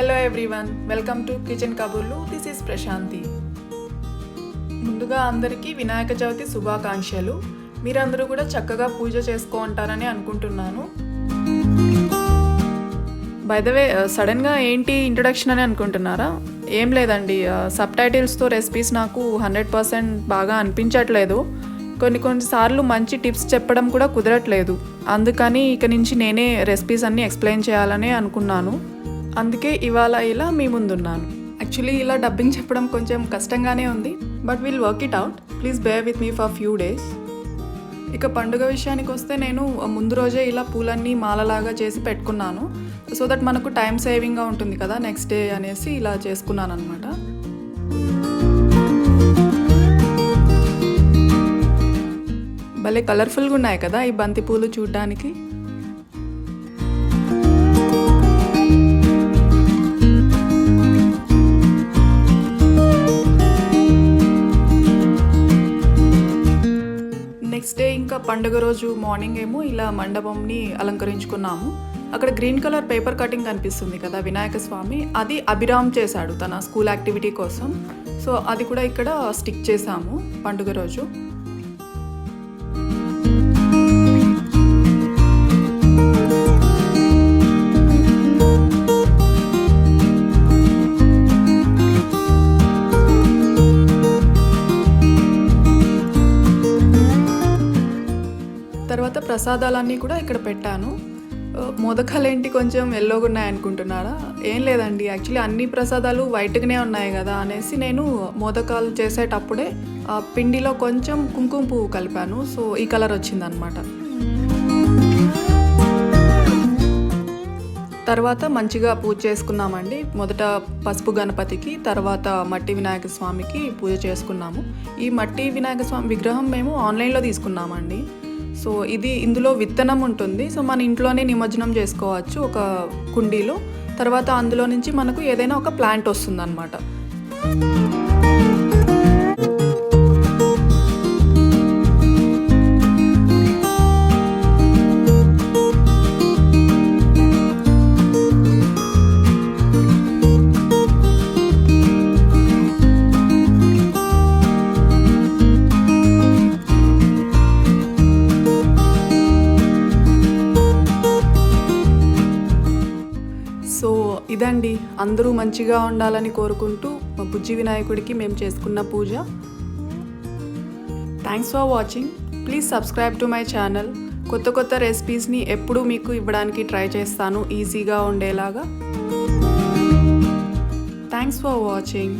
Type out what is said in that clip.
Hello everyone, welcome to kitchen.kaburlu. This is Prashanthi. ముందుగా అందరికీ వినాయక చవితి శుభాకాంక్షలు. మీరందరూ కూడా చక్కగా పూజ చేసుకుంటారని అనుకుంటున్నాను. బై ద వే, సడన్గా ఏంటి ఇంట్రొడక్షన్ అని అనుకుంటున్నారా? ఏం లేదండి, సబ్ టైటిల్స్తో రెసిపీస్ నాకు 100% బాగా అనిపించట్లేదు. కొన్నిసార్లు మంచి టిప్స్ చెప్పడం కూడా కుదరట్లేదు. అందుకని ఇక నుంచి నేనే రెసిపీస్ అన్నీ ఎక్స్ప్లెయిన్ చేయాలని అనుకున్నాను. అందుకే ఇవాళ ఇలా మీ ముందున్నాను. యాక్చువల్లీ ఇలా డబ్బింగ్ చెప్పడం కొంచెం కష్టంగానే ఉంది, but will work it out. Please bear with me for few days. ఇక పండుగ విషయానికి వస్తే నేను ముందు రోజే ఇలా పూలన్నీ మాలలాగా చేసి పెట్టుకున్నాను. సో దట్ మనకు టైం సేవింగ్గా ఉంటుంది కదా నెక్స్ట్ డే అనేసి ఇలా చేసుకున్నాను అనమాట. భలే కలర్ఫుల్గా ఉన్నాయి కదా ఈ బంతి పూలు చూడ్డానికి. నెక్స్ట్ డే ఇంకా పండుగ రోజు మార్నింగ్ ఏమో ఇలా మండపంని అలంకరించుకున్నాము. అక్కడ గ్రీన్ కలర్ పేపర్ కటింగ్ కనిపిస్తుంది కదా వినాయక స్వామి, అది అభిరామ్ చేశాడు తన స్కూల్ యాక్టివిటీ కోసం. సో అది కూడా ఇక్కడ స్టిక్ చేసాము పండుగ రోజు. తర్వాత ప్రసాదాలన్నీ కూడా ఇక్కడ పెట్టాను. మోదకాలు ఏంటి కొంచెం ఎల్లోగా ఉన్నాయి అనుకుంటున్నారా? ఏం లేదండి, యాక్చువల్లీ అన్ని ప్రసాదాలు వైట్గానే ఉన్నాయి కదా అనేసి నేను మోదకాలు చేసేటప్పుడే పిండిలో కొంచెం కుంకుమ పువ్వు కలిపాను. సో ఈ కలర్ వచ్చిందనమాట. తర్వాత మంచిగా పూజ చేసుకున్నామండి. మొదట పసుపు గణపతికి, తర్వాత మట్టి వినాయక స్వామికి పూజ చేసుకున్నాము. ఈ మట్టి వినాయక స్వామి విగ్రహం మేము ఆన్లైన్లో తీసుకున్నామండి. సో ఇందులో విత్తనం ఉంటుంది. సో మన ఇంట్లోనే నిమజ్జనం చేసుకోవచ్చు ఒక కుండీలో. తర్వాత అందులో నుంచి మనకు ఏదైనా ఒక ప్లాంట్ వస్తుంది అన్నమాట. సో ఇదండి, అందరూ మంచిగా ఉండాలని కోరుకుంటూ మా బుజ్జి వినాయకుడికి మేము చేసుకున్న పూజ. Thanks for watching. Please subscribe to my channel. కొత్త రెసిపీస్ని ఎప్పుడూ మీకు ఇవ్వడానికి ట్రై చేస్తాను ఈజీగా ఉండేలాగా. Thanks for watching.